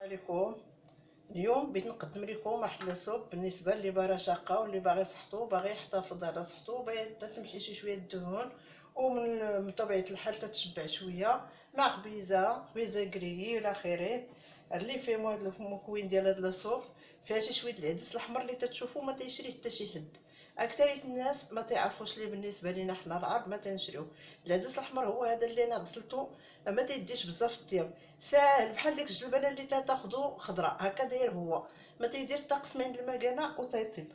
عليكم. اليوم بغيت نقدم لكم واحد لاصوب بالنسبه اللي باغي شاقه واللي باغي صحتو باغي يحتفظ على صحتو باغي تمحي شويه الدهون ومن طبيعه الحال تتشبع شويه مع خبيزه كريي الى اخره. اللي فيه هاد المكون ديال هاد لاصوب فيها شويه العدس الاحمر اللي تتشوفوا ما تيشريه حتى شي حد. اكثريه الناس ما تعرفوش ليه بالنسبه لينا حنا العرب ما تنشريوه. العدس الاحمر هو هذا اللي انا غسلته، ما تيديش بزاف الطياب، ساهل بحال ديك الجلبانه اللي تاخذو خضراء هكا داير هو، ما تيدير حتى قسمين د المكانه وتيطيب.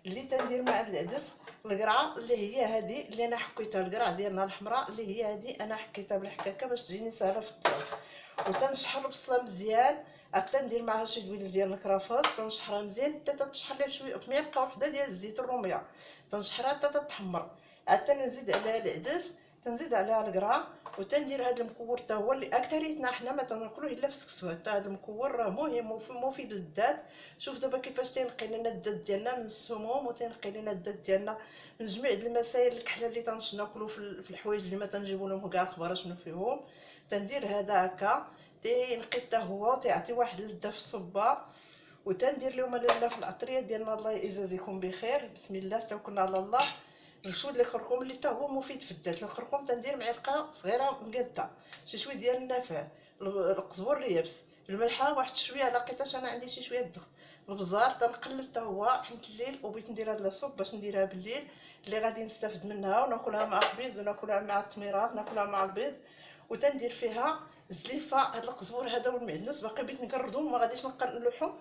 اللي تندير مع العدس القرعه اللي هي هذه اللي انا حكيتها، القرعه ديالنا الحمراء اللي هي هذه انا حكيتها بالحكاكه باش تجيني ساهله في الطياب. وتنشحر البصله مزيان، حتى ندير معها شي دويله ديال الكرافاس تنشحرها مزيان حتى تتشحر ليها بشويه معلقه وحده ديال الزيت الروميه، تنشحرها حتى تتحمر. حتى نزيد عليها العدس، تنزيد عليها القرعه، وتندير هذا المكور حتى هو اللي اكثريتنا حنا ما تناكلوه الا في السكسو. حتى هذا المكور راه مهم ومفيد للذات. شوف دابا كيفاش تينقي لنا الذات ديالنا من السموم وتنقي لنا الذات ديالنا من جميع المسائل الكحله اللي تناكلو في الحوايج اللي ما تنجيبو لهم كاع اخبار شنو فيهم. تندير هذا هكا تينقي حتى هو وتيعطي واحد اللذه في الصبه. وتندير لهم لاله في العطريه ديالنا الله يجازيكم بخير. بسم الله توكلنا على الله. نشود الخرقوم اللي حتى هو مفيد في الذات. الخرقوم تندير معلقه صغيره مقاده، شي شويه ديال النافع، القزبر اليابس، الملحه واحد شويه على لقيتاش انا عندي شي شويه الضغط، البزار تنقلب حتى هو حيت الليل وبغيت ندير هاد لاصوب باش نديرها بالليل اللي غادي نستافد منها وناكلها مع الخبيز وناكلها مع التميرات ناكلها مع البيض. وتندير فيها الزليفه، هاد القزبر هذا والمعدنوس باقي بغيت نكردهم ما غاديش نلوحهم.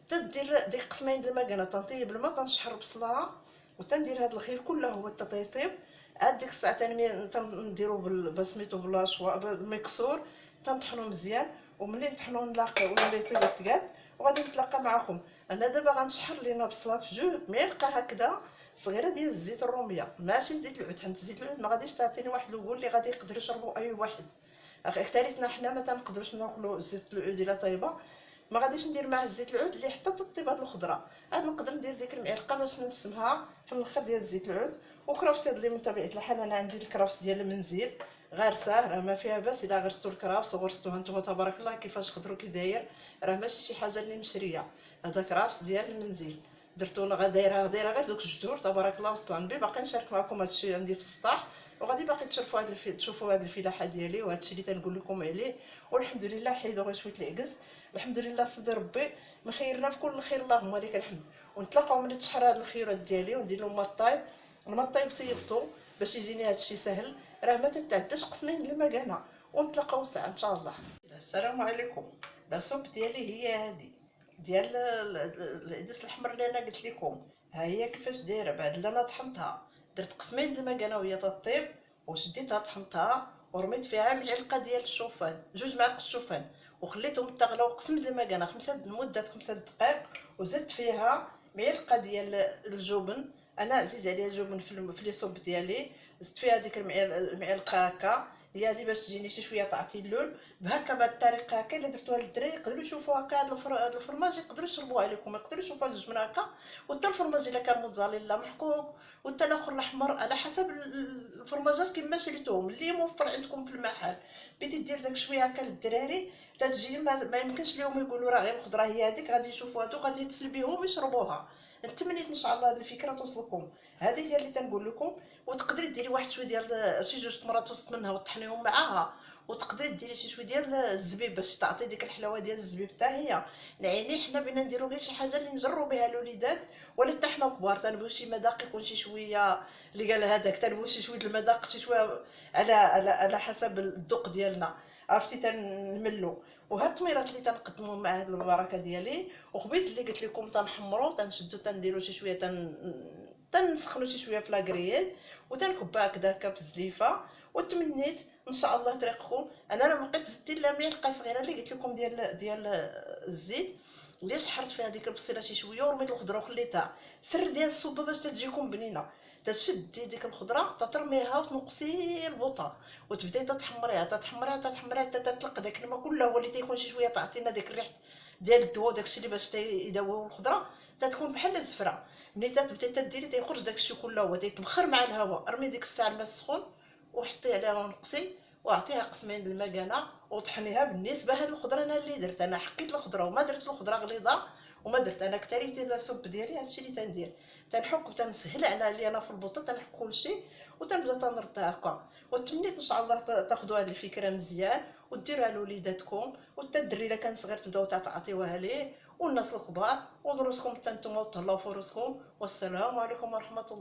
تدير ديك قسمين د المكانه تنطيب الماء تنشحر بصله وتندير هاد الخير كله هو حتى تيطيب. عاد ديك الساعه ثاني تنديرو بسميتو بالاشوا بالمكسور تنطحنو مزيان. وملي نطحنو نلاقيو ولا يطيب الثقال وغادي نتلاقى معكم. انا دابا غنشحر لينا بصله في جوج معلقه هكذا صغيره ديال الزيت الروميه، ماشي زيت العود حيت زيت العود ما غاديش تعطيني واحد الوغول اللي غادي يقدر يشربو اي واحد. اكثريتنا حنا ما تنقدروش ناكلو زيت العود الا طايبه، ما غاديش ندير معاه الزيت العود اللي حتى تطيب هاد الخضره. عاد نقدر ندير ديك المعلقه باش نسمها في الاخر ديال الزيت العود. وكرفس اللي من طبيعه الحال انا عندي الكرفس ديال المنزل غارساه، راه ما فيها باس الا غرستو الكرفس وغرستوها نتوما تبارك الله كيفاش خضرو كي داير، راه ماشي شي حاجه اللي مشريه. هذا كرفس ديال المنزل درتو دايره غير دوك الجذور تبارك الله وصل النبي. باقي نشارك معكم هادشي عندي في السطح وغادي باقي تشوفوا هاد الفلاحه ديالي وهادشي اللي تنقول لكم عليه. والحمد لله حيدوا غير شويه العكز، الحمد لله سيدي ربي مخيرنا في كل خير اللهم لك الحمد. ونتلاقاو ملي تشحر هاد الخيرات ديالي وندير لهم الطايب. الماء الطايب طيبتو باش يجيني هادشي سهل، راه ما تتعداش قسمين المكانه. ونتلاقاو ساعه ان شاء الله. السلام عليكم. لاصوب ديالي هي هادي ديال العدس الاحمر اللي انا قلت لكم، ها هي كيفاش دايره. بعد اللي انا طحنتها درت قسمين د المكانه وهي تطيب وشديتها طحنتها ورميت فيها معلقه ديال الشوفان، جوج معالق الشوفان، وخليتهم تغلاو قسم د المكانه لمده 5 دقائق. وزدت فيها معلقه ديال الجبن، انا عزيز عليا الجبن في لي صوب ديالي. زدت فيها ديك المعلقه هكا هي هادي باش تجيني شي شويه تعطي اللون بهكا. بهاد الطريقه هكا اللي درتوها للدراري يقدروا يشوفوا هكا هاد الفرماج يقدروا يشربوه عليكم، يقدروا يشوفوا الجبن هكا. وحتى الفرماج الا كان موتزاريلا محكوك وحتى الاخر الاحمر على حسب الفرماجات كيما شريتوهم اللي موفر عندكم في المحل. بديت دير داك شويه هكا للدراري تتجي ما يمكنش لهم يقولوا راه غير الخضره هي هذيك، غادي يشوفوا هادو غادي يتصل بهم ويشربوها. نتمنيت ان شاء الله هذه الفكره توصلكم. هذه هي اللي تنقول لكم. وتقدري ديري واحد شويه ديال شي جوج تمرات وسط منها وطحنيهم معاها. وتقدري ديري شي شويه ديال الزبيب باش تعطي ديك الحلاوه ديال الزبيب حتى هي. يعني حنا بغينا نديرو غير شي حاجه اللي نجرو بها الوليدات ولا حتى حنا كبار تنبغيو شي مذاق يكون شي شويه اللي قال هذاك، تنبغيو شي شويه المذاق شي شويه على حسب الذوق ديالنا، عرفتي تنملو. وهاد التميرات اللي تنقدموا مع هاد البركه ديالي وخبيز اللي قلت لكم تنحمرو تنشدو تنديرو شي شويه تنسخنو شي شويه في لاكرييل وتنكبها هكذا بالزليفه. وتمنيت ان شاء الله طريقكم. انا راه بقيت زدت لها معلقه صغيره اللي قلت لكم ديال الزيت اللي شحرت فيها ديك البصيله شي شويه ورميت الخضره وخليتها. سر ديال الصوبه باش تجيكم بنينه، تشدي ديك الخضره تترميها وتنقصي البوطه وتبداي تتحمريها حتى تطلق داك الماء كله هو اللي تيكون شي شويه تعطينا ديك الريحه ديال الدواء داكشي اللي باش يداويو الخضره تتكون بحال الزفره. ملي تبداي تديري تيخرج داكشي كله هو تيتبخر مع الهواء. ارمي ديك الساعه الماء السخون وحطي عليها ونقصي واعطيها قسمين د المكانه وطحنيها. بالنسبه هاد الخضره انا اللي درت، انا حكيت الخضره وما درت الخضره غليظه وما درت، انا كتريت السوب ديالي. هادشي اللي تندير، تنحك وتنسهل على انا في البوطه، تنحك كلشي وتنبدا تنرد هكا. وتمنيت ان شاء الله تاخذوا هذه الفكره مزيان وديروها لوليداتكم، وتا الدري الا كان صغير تبداو تعطيوها ليه، والناس الكبار، ودروسكم حتى نتوما وتهلاو في روسكم. والسلام عليكم ورحمه الله.